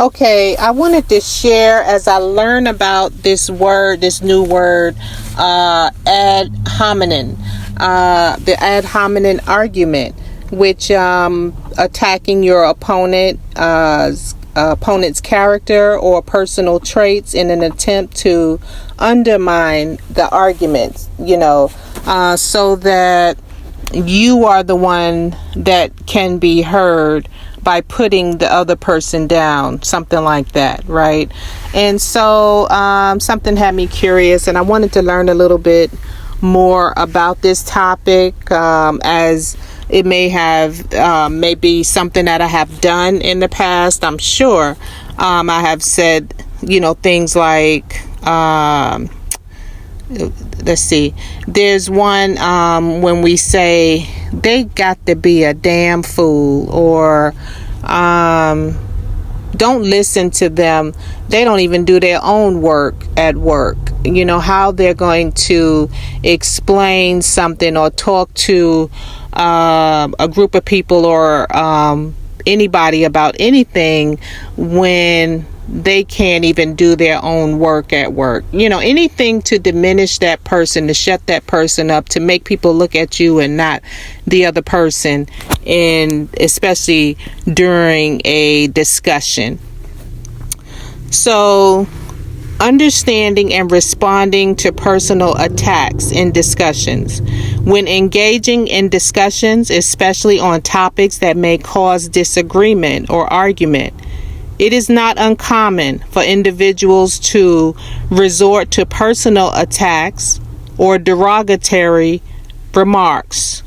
Okay, I wanted to share as I learn about this new word, ad hominem, the ad hominem argument, which attacking your opponent's character or personal traits in an attempt to undermine the argument, so that you are the one that can be heard by putting the other person down, something like that, right? And so something had me curious, and I wanted to learn a little bit more about this topic, as it may be something that I have done in the past. I'm sure I have said, things like, let's see, there's one when we say they got to be a damn fool, or don't listen to them, they don't even do their own work at work. How they're going to explain something or talk to a group of people or anybody about anything when they can't even do their own work at work. Anything to diminish that person, to shut that person up, to make people look at you and not the other person, and especially during a discussion. So, understanding and responding to personal attacks in discussions. When engaging in discussions, especially on topics that may cause disagreement or argument, it is not uncommon for individuals to resort to personal attacks or derogatory remarks.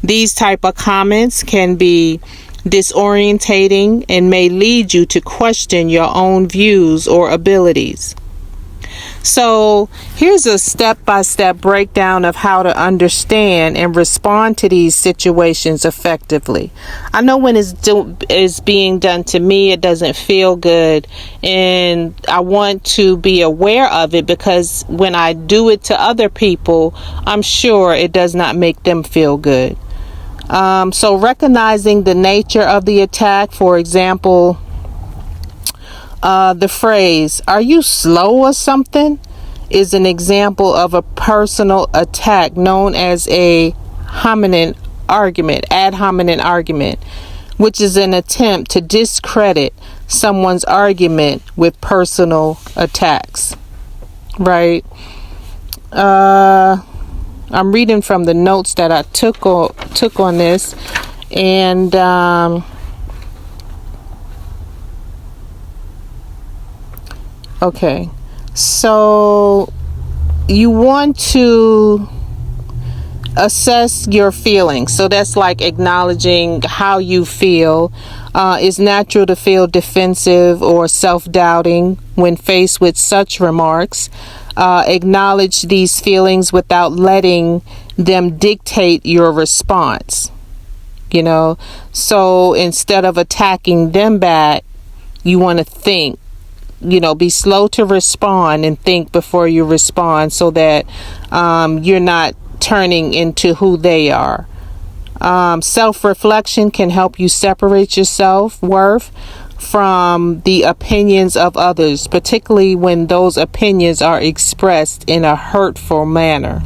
These type of comments can be disorientating and may lead you to question your own views or abilities. So here's a step-by-step breakdown of how to understand and respond to these situations effectively. I know when it's being done to me, it doesn't feel good, and I want to be aware of it, because when I do it to other people, I'm sure it does not make them feel good. So recognizing the nature of the attack, for example, the phrase, "Are you slow or something?" is an example of a personal attack known as a ad hominem argument, which is an attempt to discredit someone's argument with personal attacks, right? I'm reading from the notes that I took on this, and okay, so you want to assess your feelings. So that's like acknowledging how you feel. It's natural to feel defensive or self-doubting when faced with such remarks. Acknowledge these feelings without letting them dictate your response. So instead of attacking them back, you want to think. Be slow to respond and think before you respond, so that you're not turning into who they are. Self-reflection can help you separate your self-worth from the opinions of others, particularly when those opinions are expressed in a hurtful manner.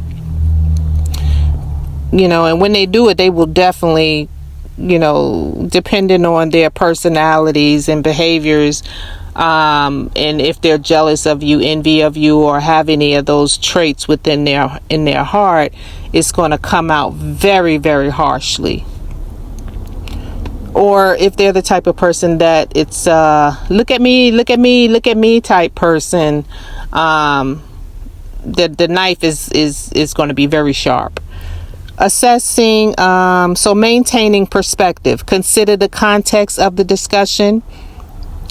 And when they do it, they will definitely, depending on their personalities and behaviors, and if they're jealous of you, envy of you, or have any of those traits in their heart, it's going to come out very, very harshly. Or if they're the type of person that it's look at me type person, the knife is going to be very sharp. Assessing, so maintaining perspective. Consider the context of the discussion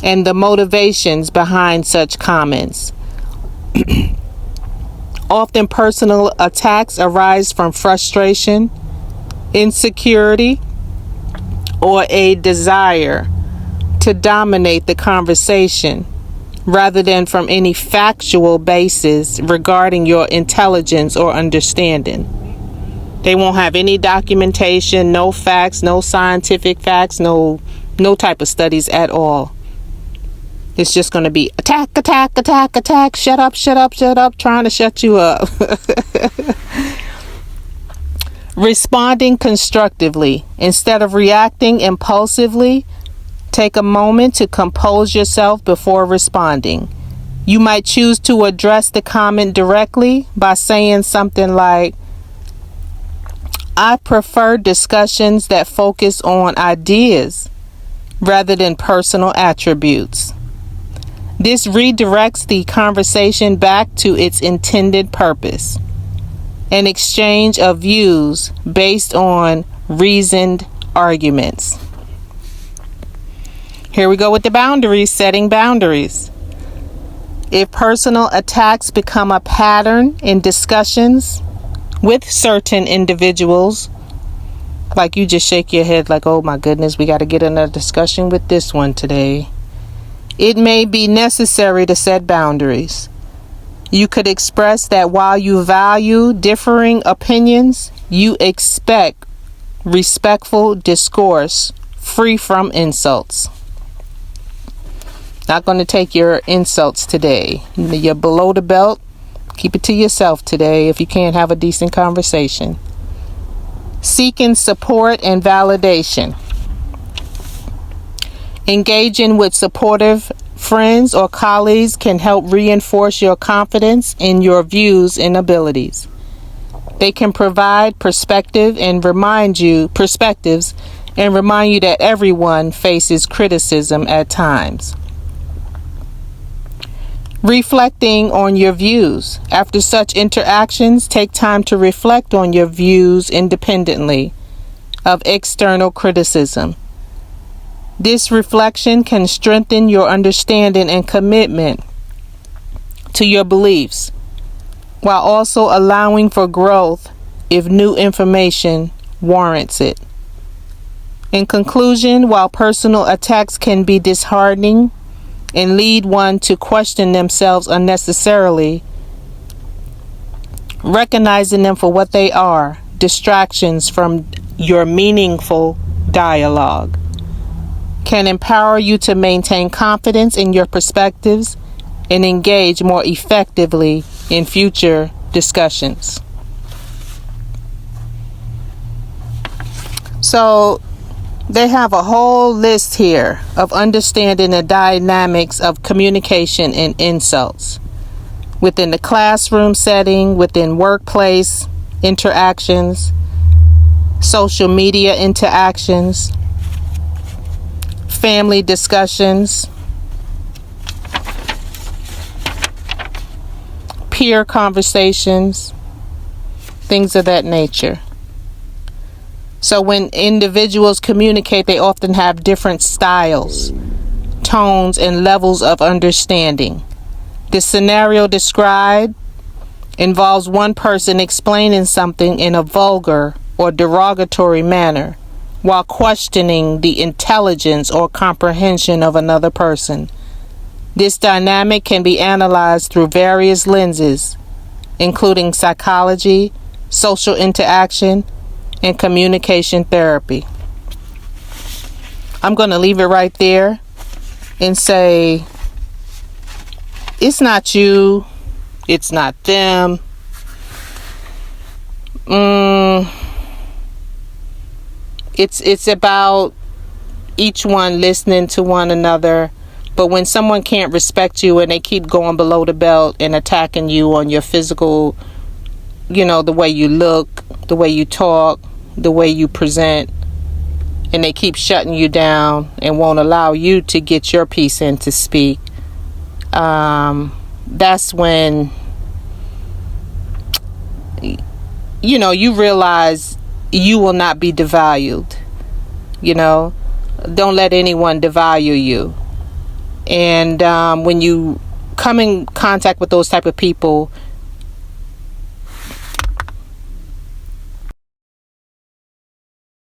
and the motivations behind such comments. Often personal attacks arise from frustration, insecurity, or a desire to dominate the conversation, rather than from any factual basis regarding your intelligence or understanding. They won't have any documentation, no facts, no scientific facts, no No type of studies at all. It's just going to be attack, shut up, trying to shut you up. Responding constructively. Instead of reacting impulsively, take a moment to compose yourself before responding. You might choose to address the comment directly by saying something like, I prefer discussions that focus on ideas rather than personal attributes. This redirects the conversation back to its intended purpose, an exchange of views based on reasoned arguments. Here we go with the boundaries, setting boundaries. If personal attacks become a pattern in discussions with certain individuals, like you just shake your head like, oh my goodness, we got to get another discussion with this one today. It may be necessary to set boundaries. You could express that while you value differing opinions, you expect respectful discourse free from insults. Not going to take your insults today. You're below the belt. Keep it to yourself today if you can't have a decent conversation. Seeking support and validation. Engaging with supportive friends or colleagues can help reinforce your confidence in your views and abilities. They can provide perspectives and remind you that everyone faces criticism at times. Reflecting on your views. After such interactions, take time to reflect on your views independently of external criticism. This reflection can strengthen your understanding and commitment to your beliefs, while also allowing for growth if new information warrants it. In conclusion, while personal attacks can be disheartening and lead one to question themselves unnecessarily, recognizing them for what they are, distractions from your meaningful dialogue, can empower you to maintain confidence in your perspectives and engage more effectively in future discussions. So they have a whole list here of understanding the dynamics of communication and insults within the classroom setting, within workplace interactions, social media interactions, family discussions, peer conversations, things of that nature. So when individuals communicate, they often have different styles, tones, and levels of understanding. The scenario described involves one person explaining something in a vulgar or derogatory manner while questioning the intelligence or comprehension of another person. This dynamic can be analyzed through various lenses, including psychology, social interaction, and communication therapy. I'm going to leave it right there and say, it's not you, it's not them. It's about each one listening to one another. But when someone can't respect you and they keep going below the belt and attacking you on your physical, the way you look, the way you talk, the way you present, and they keep shutting you down and won't allow you to get your piece in to speak, that's when you realize you will not be devalued. Don't let anyone devalue you. And when you come in contact with those type of people,